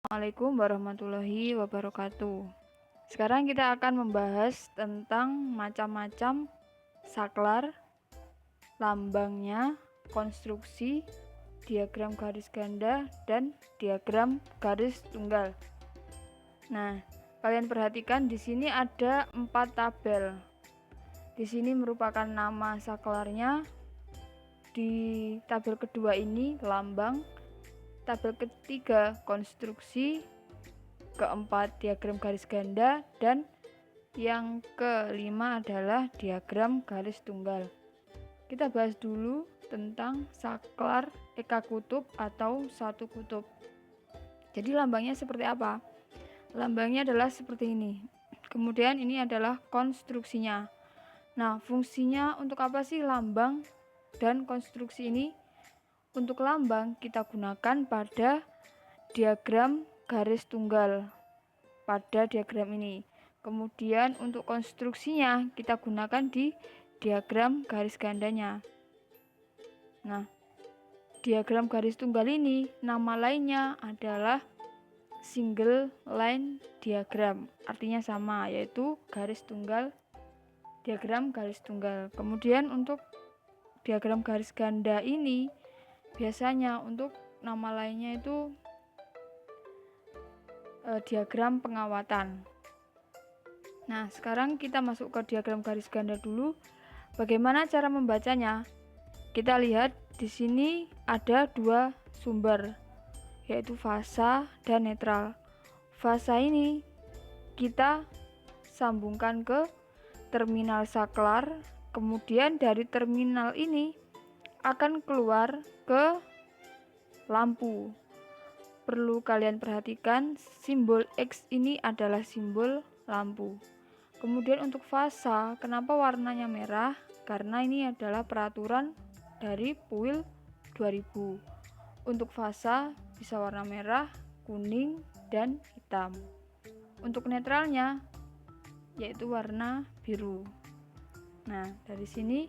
Assalamualaikum warahmatullahi wabarakatuh. Sekarang kita akan membahas tentang macam-macam saklar, lambangnya, konstruksi, diagram garis ganda, dan diagram garis tunggal. Nah, kalian perhatikan di sini ada 4 tabel. Di sini merupakan nama saklarnya. Di tabel kedua ini lambang, tabel ketiga konstruksi, keempat diagram garis ganda, dan yang kelima adalah diagram garis tunggal. Kita bahas dulu tentang saklar eka kutub atau satu kutub. Jadi lambangnya seperti apa? Lambangnya adalah seperti ini. Kemudian ini adalah konstruksinya. Nah, fungsinya untuk apa sih lambang dan konstruksi ini? Untuk lambang kita gunakan pada diagram garis tunggal, pada diagram ini. Kemudian untuk konstruksinya kita gunakan di diagram garis gandanya. Nah, diagram garis tunggal ini nama lainnya adalah single line diagram. Artinya sama, yaitu garis tunggal, diagram garis tunggal. Kemudian untuk diagram garis ganda ini biasanya untuk nama lainnya itu diagram pengawatan. Nah, sekarang kita masuk ke diagram garis ganda dulu. Bagaimana cara membacanya? Kita lihat di sini ada dua sumber, yaitu fasa dan netral. Fasa ini kita sambungkan ke terminal saklar, kemudian dari terminal ini akan keluar ke lampu. Perlu kalian perhatikan, simbol X ini adalah simbol lampu. Kemudian untuk fasa, kenapa warnanya merah? Karena ini adalah peraturan dari PUIL 2000. Untuk fasa bisa warna merah, kuning, dan hitam. Untuk netralnya yaitu warna biru. Nah, dari sini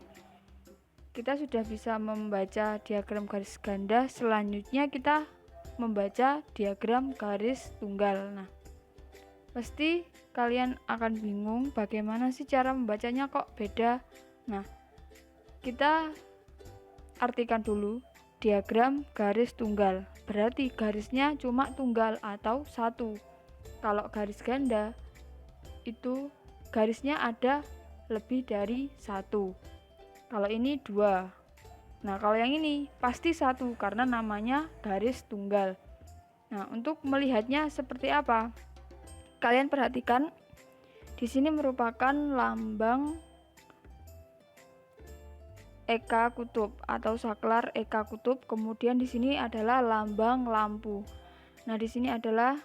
kita sudah bisa membaca diagram garis ganda. Selanjutnya kita membaca diagram garis tunggal. Nah, pasti kalian akan bingung bagaimana sih cara membacanya kok beda. Nah, kita artikan dulu diagram garis tunggal. Berarti garisnya cuma tunggal atau satu. Kalau garis ganda itu garisnya ada lebih dari satu. Kalau ini dua. Nah, kalau yang ini pasti satu karena namanya garis tunggal. Nah, untuk melihatnya seperti apa? Kalian perhatikan, di sini merupakan lambang eka kutub atau saklar eka kutub. Kemudian di sini adalah lambang lampu. Nah, di sini adalah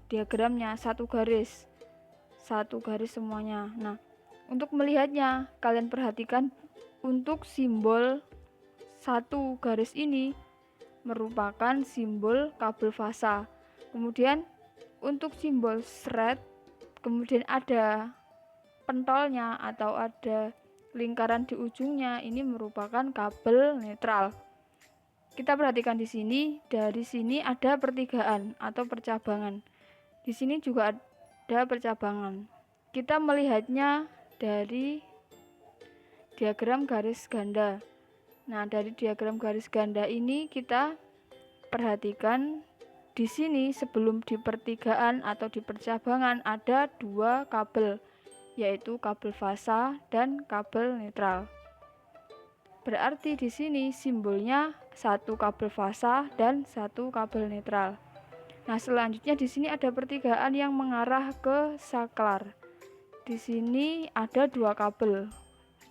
diagramnya satu garis semuanya. Nah, untuk melihatnya kalian perhatikan, untuk simbol satu garis ini merupakan simbol kabel fasa. Kemudian untuk simbol thread, kemudian ada pentolnya atau ada lingkaran di ujungnya, ini merupakan kabel netral. Kita perhatikan di sini, dari sini ada pertigaan atau percabangan. Di sini juga ada percabangan. Kita melihatnya dari diagram garis ganda. Nah, dari diagram garis ganda ini kita perhatikan di sini sebelum di pertigaan atau di percabangan ada dua kabel, yaitu kabel fasa dan kabel netral. Berarti di sini simbolnya satu kabel fasa dan satu kabel netral. Nah, selanjutnya di sini ada pertigaan yang mengarah ke saklar. Di sini ada dua kabel,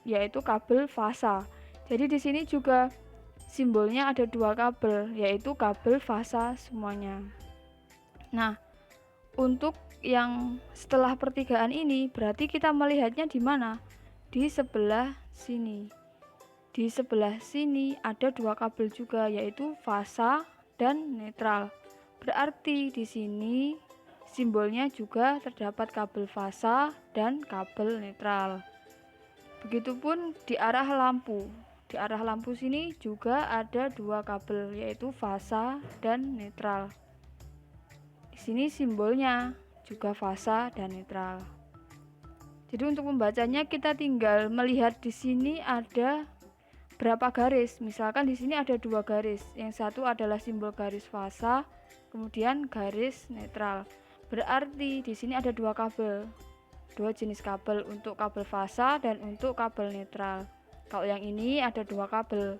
yaitu kabel fasa. Jadi di sini juga simbolnya ada dua kabel, yaitu kabel fasa semuanya. Nah, untuk yang setelah pertigaan ini berarti kita melihatnya di mana? Di sebelah sini. Di sebelah sini ada dua kabel juga, yaitu fasa dan netral. Berarti di sini simbolnya juga terdapat kabel fasa dan kabel netral. Begitupun di arah lampu. Di arah lampu sini juga ada dua kabel, yaitu fasa dan netral. sini simbolnya juga fasa dan netral. Jadi untuk membacanya kita tinggal melihat di sini ada berapa garis. Misalkan di sini ada 2 garis. Yang satu adalah simbol garis fasa, kemudian garis netral. Berarti di sini ada 2 kabel. 2 jenis kabel, untuk kabel fasa dan untuk kabel netral. Kalau yang ini ada 2 kabel.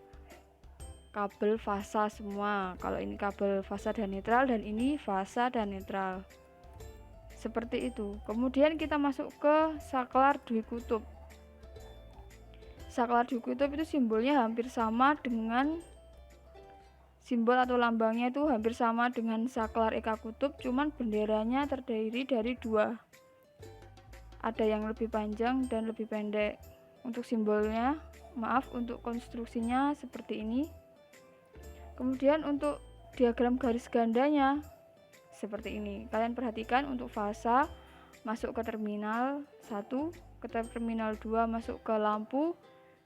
Kabel fasa semua. Kalau ini kabel fasa dan netral, dan ini fasa dan netral. Seperti itu. Kemudian kita masuk ke saklar dwikutub. Saklar dwikutub itu simbolnya hampir sama dengan simbol atau lambangnya itu hampir sama dengan saklar eka kutub, cuman benderanya terdiri dari 2. Ada yang lebih panjang dan lebih pendek. Untuk simbolnya, untuk konstruksinya seperti ini. Kemudian untuk diagram garis gandanya seperti ini. Kalian perhatikan untuk fasa masuk ke terminal 1, ke terminal 2 masuk ke lampu.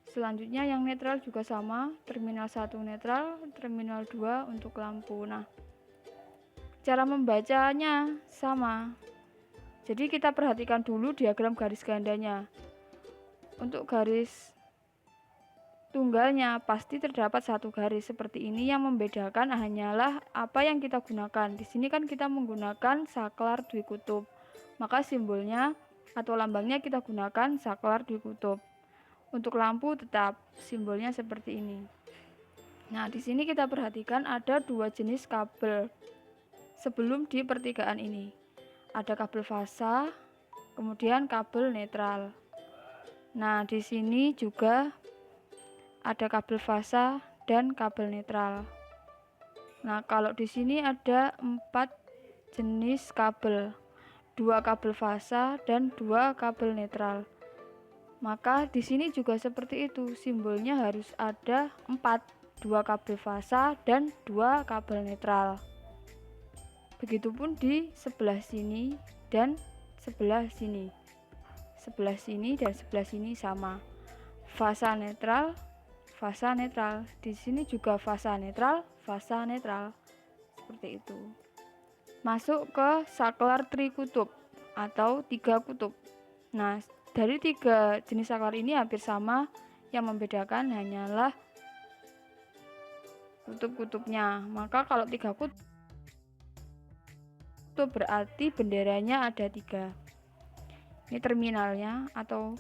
Selanjutnya yang netral juga sama, terminal 1 netral, terminal 2 untuk lampu. Nah, cara membacanya sama. Jadi kita perhatikan dulu diagram garis gandanya. Untuk garis tunggalnya pasti terdapat 1 garis seperti ini, yang membedakan hanyalah apa yang kita gunakan. Di sini kan kita menggunakan saklar dwikutub, maka simbolnya atau lambangnya kita gunakan saklar dwikutub. Untuk lampu tetap simbolnya seperti ini. Nah, di sini kita perhatikan ada 2 jenis kabel sebelum di pertigaan ini. Ada kabel fasa, kemudian kabel netral. Nah, di sini juga ada kabel fasa dan kabel netral. Nah, kalau di sini ada 4 jenis kabel, 2 kabel fasa dan 2 kabel netral. Maka di sini juga seperti itu, simbolnya harus ada 4, 2 kabel fasa dan 2 kabel netral. Begitupun di sebelah sini dan sebelah sini. Sebelah sini dan sebelah sini sama. Fasa netral, fasa netral. Di sini juga fasa netral, fasa netral. Seperti itu. Masuk ke saklar trikutub atau 3 kutub. Nah, dari 3 jenis saklar ini hampir sama, yang membedakan hanyalah kutub-kutubnya. Maka kalau 3 kutub berarti benderanya ada 3. Ini terminalnya atau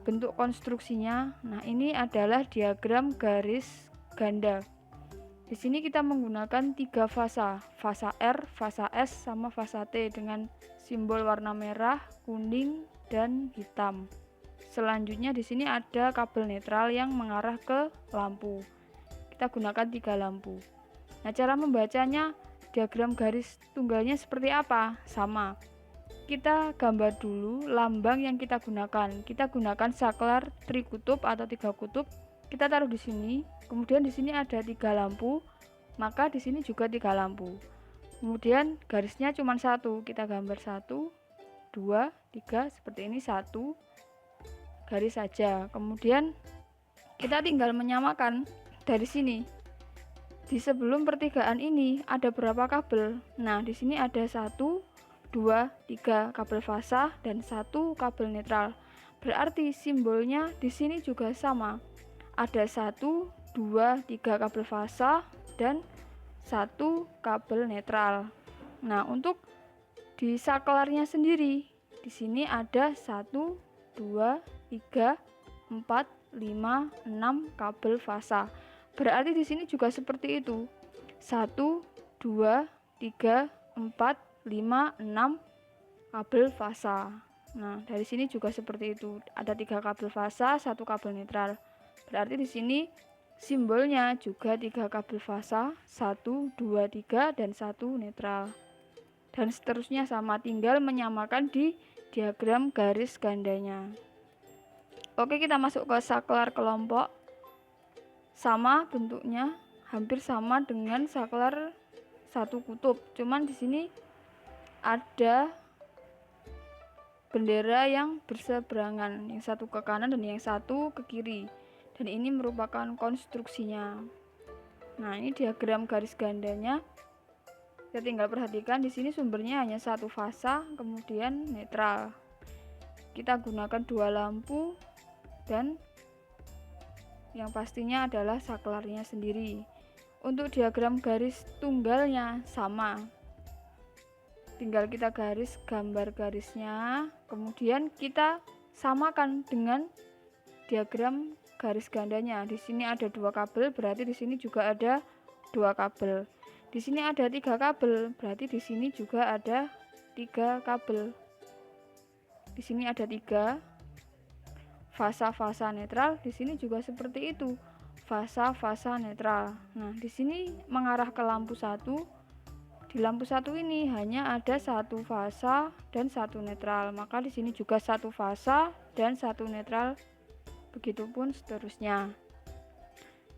bentuk konstruksinya. Nah, ini adalah diagram garis ganda. Di sini kita menggunakan 3 fasa, fasa R, fasa S, sama fasa T dengan simbol warna merah, kuning, dan hitam. Selanjutnya di sini ada kabel netral yang mengarah ke lampu. Kita gunakan 3 lampu. Nah, cara membacanya diagram garis tunggalnya seperti apa? Sama. Kita gambar dulu lambang yang kita gunakan. Kita gunakan saklar trikutub atau 3 kutub. Kita taruh di sini. Kemudian di sini ada 3 lampu. Maka di sini juga 3 lampu. Kemudian garisnya cuma 1. Kita gambar 1, 2, 3 seperti ini, 1 garis saja. Kemudian kita tinggal menyamakan dari sini. Di sebelum pertigaan ini ada berapa kabel? Nah, di sini ada 1, 2, 3 kabel fasa dan 1 kabel netral. Berarti simbolnya di sini juga sama. Ada 1, 2, 3 kabel fasa dan 1 kabel netral. Nah, untuk di saklarnya sendiri, di sini ada 1, 2, 3, 4, 5, 6 kabel fasa. Berarti di sini juga seperti itu. 1, 2, 3, 4, 5, 6 kabel fasa. Nah, dari sini juga seperti itu. Ada 3 kabel fasa, 1 kabel netral. Berarti di sini simbolnya juga 3 kabel fasa, 1, 2, 3 dan 1 netral. Dan seterusnya sama, tinggal menyamakan di diagram garis gandanya. Oke, kita masuk ke saklar kelompok. Sama bentuknya, hampir sama dengan saklar 1 kutub. Cuman di sini ada bendera yang berseberangan, yang satu ke kanan dan yang satu ke kiri. Dan ini merupakan konstruksinya. Nah, ini diagram garis gandanya. Kita tinggal perhatikan di sini sumbernya hanya satu fasa, kemudian netral. Kita gunakan 2 lampu dan yang pastinya adalah saklarnya sendiri. Untuk diagram garis tunggalnya sama. Tinggal kita garis gambar garisnya, kemudian kita samakan dengan diagram garis gandanya. Di sini ada 2 kabel, berarti di sini juga ada 2 kabel. Di sini ada 3 kabel, berarti di sini juga ada 3 kabel. Di sini ada 3 fasa-fasa netral, di sini juga seperti itu, fasa-fasa netral. Nah, di sini mengarah ke lampu 1. Di lampu 1 ini hanya ada 1 fasa dan 1 netral, maka di sini juga 1 fasa dan 1 netral. Begitupun seterusnya.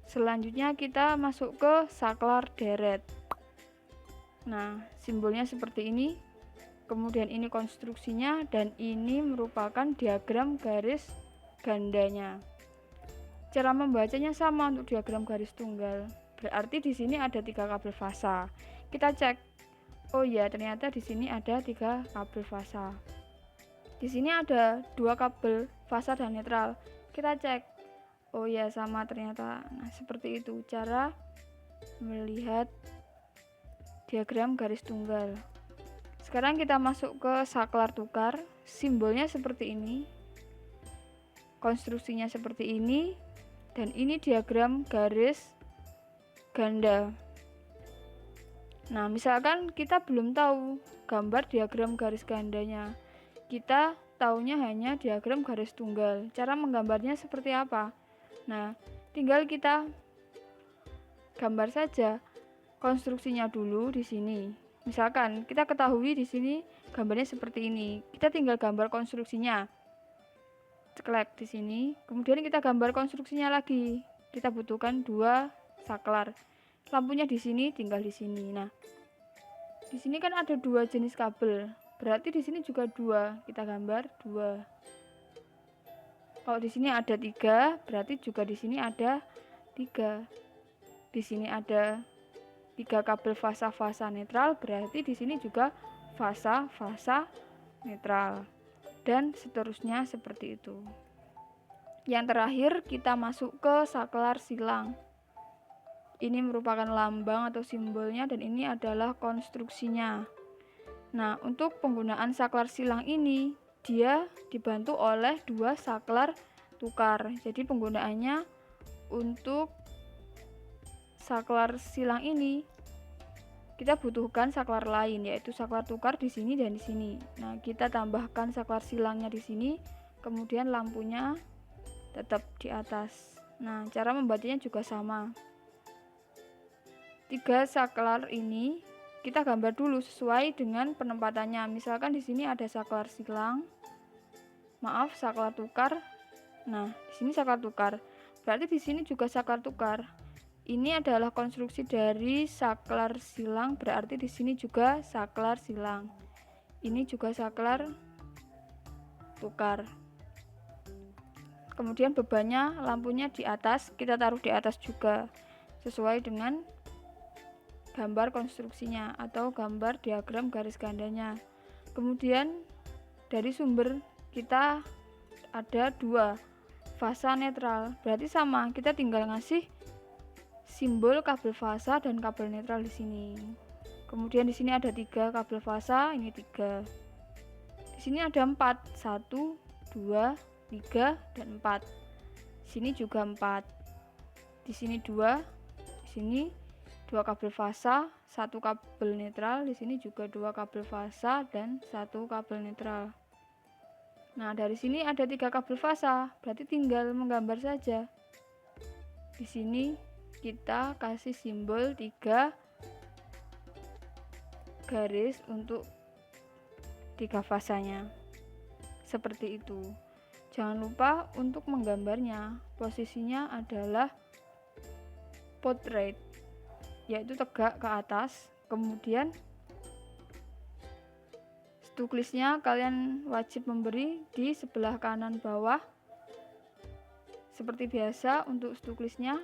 Selanjutnya kita masuk ke saklar deret. Nah, simbolnya seperti ini. Kemudian ini konstruksinya dan ini merupakan diagram garis gandanya. Cara membacanya sama untuk diagram garis tunggal. Berarti di sini ada 3 kabel fasa. Kita cek. Oh ya, ternyata di sini ada 3 kabel fasa. Di sini ada 2 kabel fasa dan netral. Kita cek. Oh ya, sama ternyata. Nah, seperti itu cara melihat diagram garis tunggal. Sekarang kita masuk ke saklar tukar. Simbolnya seperti ini, konstruksinya seperti ini, dan ini diagram garis ganda. Nah, misalkan kita belum tahu gambar diagram garis gandanya, kita taunya hanya diagram garis tunggal. Cara menggambarnya seperti apa? Nah, tinggal kita gambar saja konstruksinya dulu di sini. Misalkan kita ketahui di sini gambarnya seperti ini, kita tinggal gambar konstruksinya. Ceklek di sini, kemudian kita gambar konstruksinya lagi. Kita butuhkan 2 saklar. Lampunya di sini, tinggal di sini. Nah, di sini kan ada 2 jenis kabel, berarti di sini juga 2. Kita gambar 2. Kalau di sini ada 3, berarti juga di sini ada 3. Di sini ada 3 kabel fasa-fasa netral, berarti di sini juga fasa-fasa netral. Dan seterusnya seperti itu. Yang terakhir kita masuk ke saklar silang. Ini merupakan lambang atau simbolnya dan ini adalah konstruksinya. Nah, untuk penggunaan saklar silang ini dia dibantu oleh 2 saklar tukar. Jadi penggunaannya untuk saklar silang ini kita butuhkan saklar lain, yaitu saklar tukar di sini dan di sini. Nah, kita tambahkan saklar silangnya di sini, kemudian lampunya tetap di atas. Nah, cara membacanya juga sama. 3 saklar ini kita gambar dulu sesuai dengan penempatannya. Misalkan di sini ada saklar silang, saklar tukar. Nah, di sini saklar tukar. Berarti di sini juga saklar tukar. Ini adalah konstruksi dari saklar silang, berarti di sini juga saklar silang. Ini juga saklar tukar. Kemudian bebannya, lampunya di atas, kita taruh di atas juga sesuai dengan gambar konstruksinya atau gambar diagram garis gandanya. Kemudian dari sumber kita ada 2 fasa netral, berarti sama, kita tinggal ngasih simbol kabel fasa dan kabel netral di sini. Kemudian di sini ada 3 kabel fasa, ini 3. Di sini ada 4, 1, 2, 3 dan 4. Di sini juga 4. Di sini 2. Di sini 2 kabel fasa, 1 kabel netral. Di sini juga 2 kabel fasa dan 1 kabel netral. Nah, dari sini ada 3 kabel fasa, berarti tinggal menggambar saja. Di sini kita kasih simbol 3 garis untuk 3 fasanya. Seperti itu. Jangan lupa untuk menggambarnya. Posisinya adalah portrait, yaitu tegak ke atas. Kemudian tuklisnya kalian wajib memberi di sebelah kanan bawah seperti biasa untuk tuklisnya.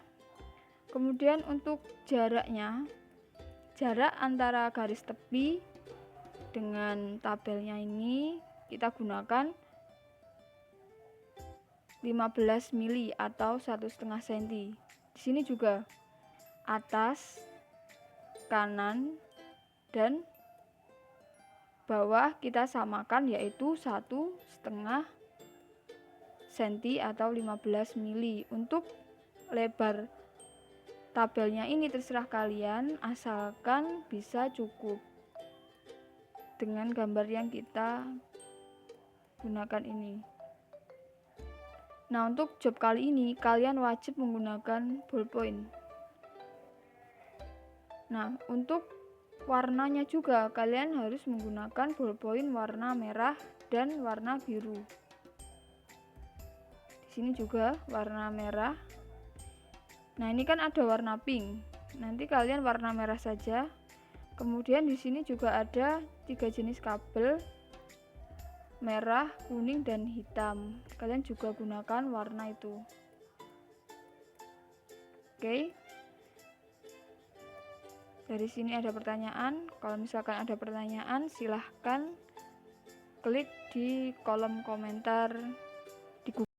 Kemudian untuk jaraknya jarak antara garis tepi dengan tabelnya ini kita gunakan 15 mili atau 1,5 cm. Di sini juga atas, kanan, dan bawah kita samakan, yaitu 1,5 cm atau 15 mili. Untuk lebar tabelnya ini terserah kalian, asalkan bisa cukup dengan gambar yang kita gunakan ini. Nah, untuk job kali ini kalian wajib menggunakan ballpoint. Nah, untuk warnanya juga kalian harus menggunakan ballpoint warna merah dan warna biru. Di sini juga warna merah. Nah, ini kan ada warna pink. Nanti kalian warna merah saja. Kemudian di sini juga ada 3 jenis kabel, merah, kuning, dan hitam. Kalian juga gunakan warna itu. Oke. Dari sini ada pertanyaan. Kalau misalkan ada pertanyaan, silahkan klik di kolom komentar